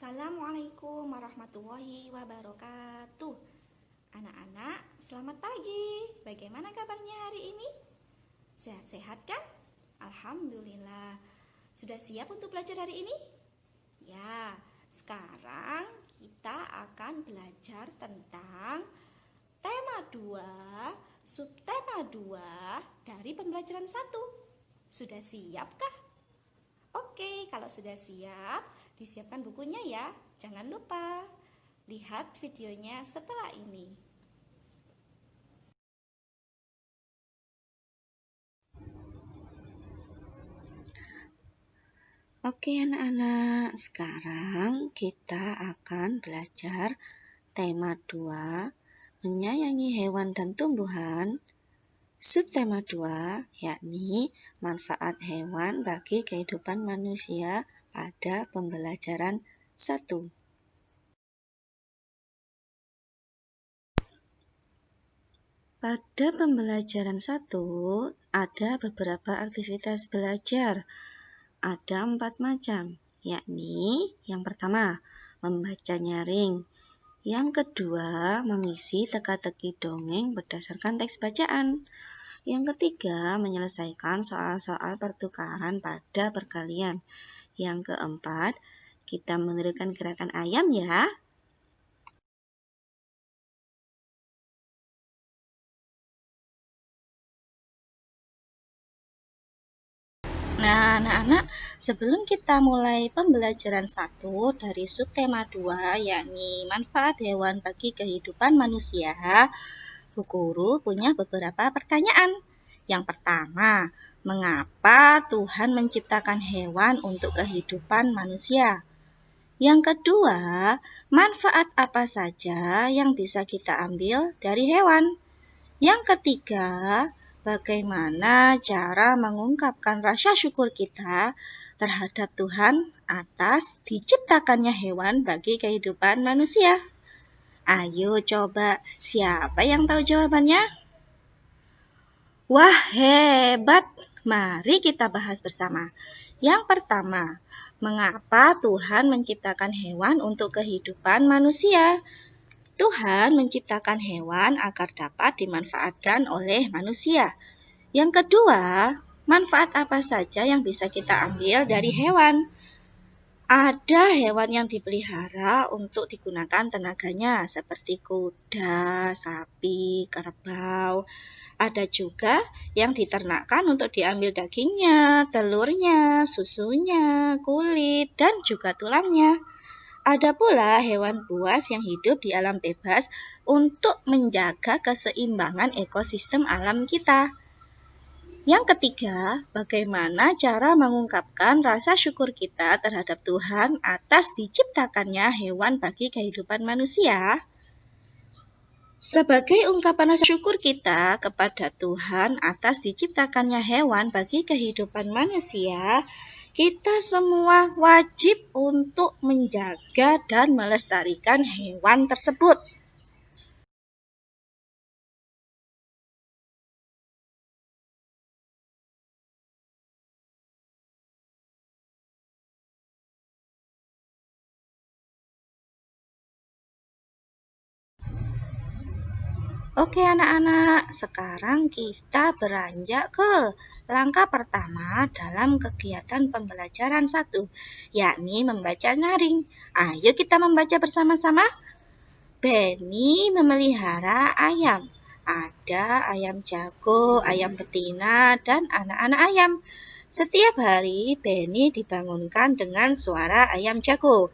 Assalamualaikum warahmatullahi wabarakatuh. Anak-anak, selamat pagi. Bagaimana kabarnya hari ini? Sehat-sehat kan? Alhamdulillah. Sudah siap untuk belajar hari ini? Ya, sekarang kita akan belajar tentang tema 2, subtema 2 dari pembelajaran 1. Sudah siapkah? Oke, kalau sudah siap, disiapkan bukunya ya. Jangan lupa lihat videonya setelah ini. Oke anak-anak, sekarang kita akan belajar tema 2, menyayangi hewan dan tumbuhan. Subtema 2, yakni manfaat hewan bagi kehidupan manusia pada pembelajaran 1. Pada pembelajaran 1, ada beberapa aktivitas belajar. Ada 4 macam, yakni yang pertama, membaca nyaring. Yang kedua, mengisi teka-teki dongeng berdasarkan teks bacaan. Yang ketiga, menyelesaikan soal-soal pertukaran pada perkalian. Yang keempat, kita menirukan gerakan ayam ya. Nah, anak-anak, sebelum kita mulai pembelajaran 1 dari subtema 2, yakni manfaat hewan bagi kehidupan manusia, Bu Guru punya beberapa pertanyaan. Yang pertama, mengapa Tuhan menciptakan hewan untuk kehidupan manusia? Yang kedua, manfaat apa saja yang bisa kita ambil dari hewan? Yang ketiga, bagaimana cara mengungkapkan rasa syukur kita terhadap Tuhan atas diciptakannya hewan bagi kehidupan manusia? Ayo coba, siapa yang tahu jawabannya? Wah, hebat! Mari kita bahas bersama. Yang pertama, mengapa Tuhan menciptakan hewan untuk kehidupan manusia? Tuhan menciptakan hewan agar dapat dimanfaatkan oleh manusia. Yang kedua, manfaat apa saja yang bisa kita ambil dari hewan? Ada hewan yang dipelihara untuk digunakan tenaganya seperti kuda, sapi, kerbau. Ada juga yang diternakkan untuk diambil dagingnya, telurnya, susunya, kulit, dan juga tulangnya. Ada pula hewan buas yang hidup di alam bebas untuk menjaga keseimbangan ekosistem alam kita. Yang ketiga, bagaimana cara mengungkapkan rasa syukur kita terhadap Tuhan atas diciptakannya hewan bagi kehidupan manusia? Sebagai ungkapan rasa syukur kita kepada Tuhan atas diciptakannya hewan bagi kehidupan manusia, kita semua wajib untuk menjaga dan melestarikan hewan tersebut. Oke anak-anak, sekarang kita beranjak ke langkah pertama dalam kegiatan pembelajaran 1, yakni membaca nyaring. Ayo kita membaca bersama-sama. Benny memelihara ayam. Ada ayam jago, ayam betina, dan anak-anak ayam. Setiap hari Benny dibangunkan dengan suara ayam jago.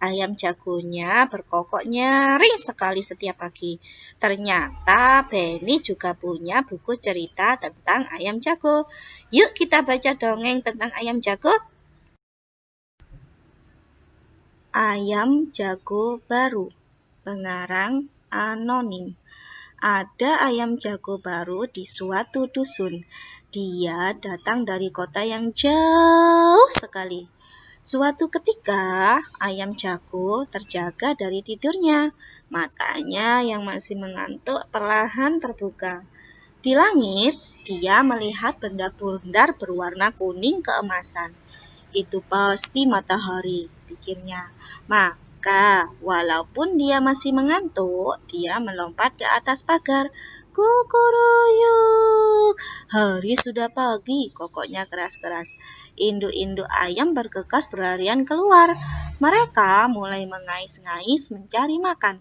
Ayam jagonya berkokok nyaring sekali setiap pagi. Ternyata Benny juga punya buku cerita tentang ayam jago. Yuk kita baca dongeng tentang ayam jago. Ayam jago baru. Pengarang anonim. Ada ayam jago baru di suatu dusun. Dia datang dari kota yang jauh sekali. Suatu ketika, ayam jago terjaga dari tidurnya. Matanya yang masih mengantuk perlahan terbuka. Di langit, dia melihat benda bundar berwarna kuning keemasan. Itu pasti matahari, pikirnya. Maka, walaupun dia masih mengantuk, dia melompat ke atas pagar. Kukuruyuk, hari sudah pagi, kokoknya keras-keras. Induk-induk ayam bergegas berlarian keluar. Mereka mulai mengais-ngais mencari makan.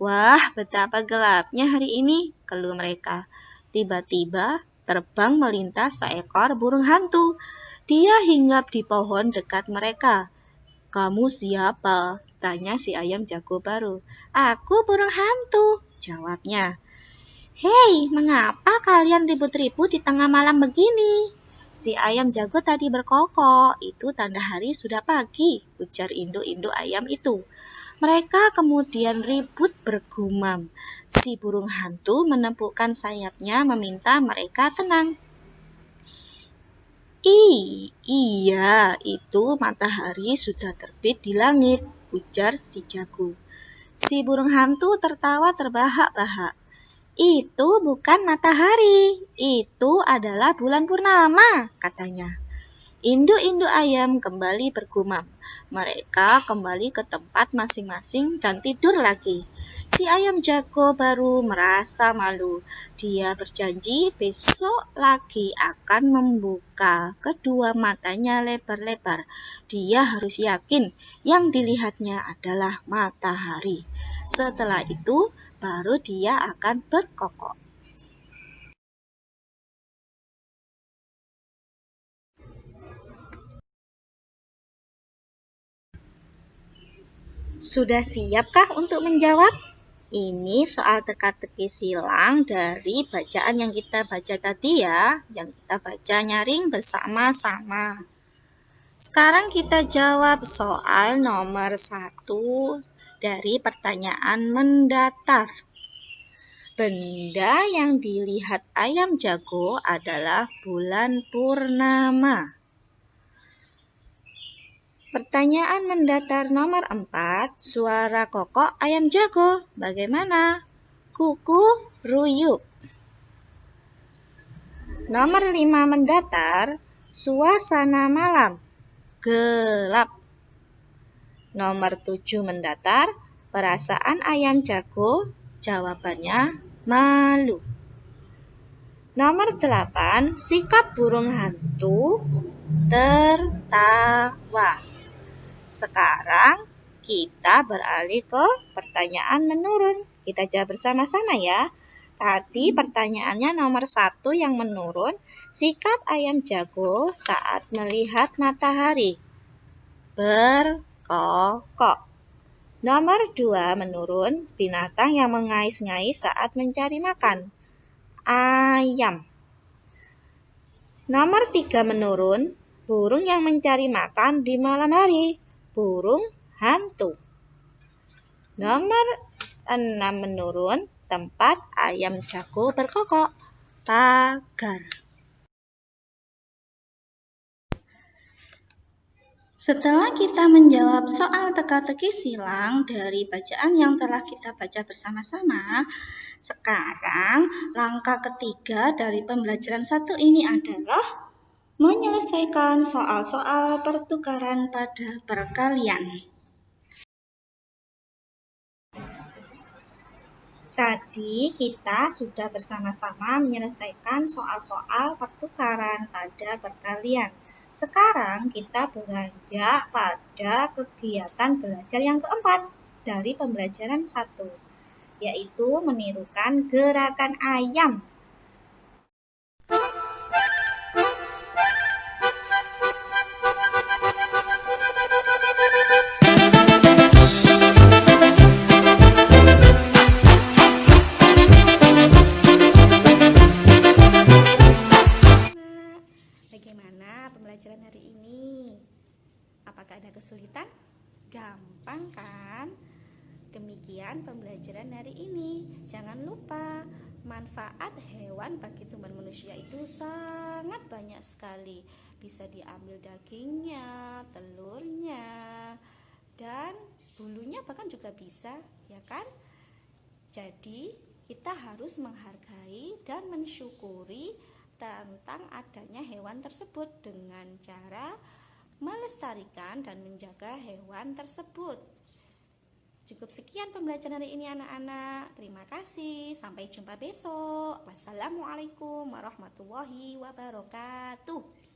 Wah, betapa gelapnya hari ini, keluh mereka. Tiba-tiba terbang melintas seekor burung hantu. Dia hinggap di pohon dekat mereka. Kamu siapa? Tanya si ayam jago baru. Aku burung hantu, jawabnya. Hei, mengapa kalian ribut-ribut di tengah malam begini? Si ayam jago tadi berkokok, itu tanda hari sudah pagi, ujar induk-induk ayam itu. Mereka kemudian ribut bergumam. Si burung hantu menepukkan sayapnya meminta mereka tenang. Iya, itu matahari sudah terbit di langit, ujar si jago. Si burung hantu tertawa terbahak-bahak. Itu bukan matahari, itu adalah bulan purnama, katanya. Induk-induk ayam kembali bergumam. Mereka kembali ke tempat masing-masing dan tidur lagi. Si ayam jago baru merasa malu. Dia berjanji besok lagi akan membuka kedua matanya lebar-lebar. Dia harus yakin yang dilihatnya adalah matahari. Setelah itu, baru dia akan berkokok. Sudah siapkah untuk menjawab? Ini soal teka-teki silang dari bacaan yang kita baca tadi ya, yang kita baca nyaring bersama-sama. Sekarang kita jawab soal nomor 1 dari pertanyaan mendatar. Benda yang dilihat ayam jago adalah bulan purnama. Pertanyaan mendatar nomor 4, suara kokok ayam jago. Bagaimana? Kuku ruyuk. Nomor 5 mendatar, suasana malam. Gelap. Nomor 7 mendatar, perasaan ayam jago. Jawabannya malu. Nomor 8, sikap burung hantu. Tertawa. Sekarang kita beralih ke pertanyaan menurun. Kita jawab bersama-sama ya. Tadi pertanyaannya nomor 1 yang menurun, sikap ayam jago saat melihat matahari. Berkokok. Nomor 2 menurun, binatang yang mengais-ngais saat mencari makan. Ayam. Nomor 3 menurun, burung yang mencari makan di malam hari. Burung hantu. Nomor 6 menurun, tempat ayam jago berkokok. Pagar. Setelah kita menjawab soal teka-teki silang dari bacaan yang telah kita baca bersama-sama, sekarang langkah ketiga dari pembelajaran 1 ini adalah menyelesaikan soal-soal pertukaran pada perkalian. Tadi kita sudah bersama-sama menyelesaikan soal-soal pertukaran pada perkalian. Sekarang kita beranjak pada kegiatan belajar yang keempat dari pembelajaran 1, yaitu menirukan gerakan ayam. Bagaimana pembelajaran hari ini? Apakah ada kesulitan? Gampang kan? Demikian pembelajaran hari ini. Jangan lupa, manfaat hewan bagi tubuh manusia itu sangat banyak sekali. Bisa diambil dagingnya, telurnya, dan bulunya bahkan juga bisa, ya kan? Jadi, kita harus menghargai dan mensyukuri tentang adanya hewan tersebut dengan cara melestarikan dan menjaga hewan tersebut. Cukup sekian pembelajaran hari ini anak-anak. Terima kasih. Sampai jumpa besok. Wassalamualaikum warahmatullahi wabarakatuh.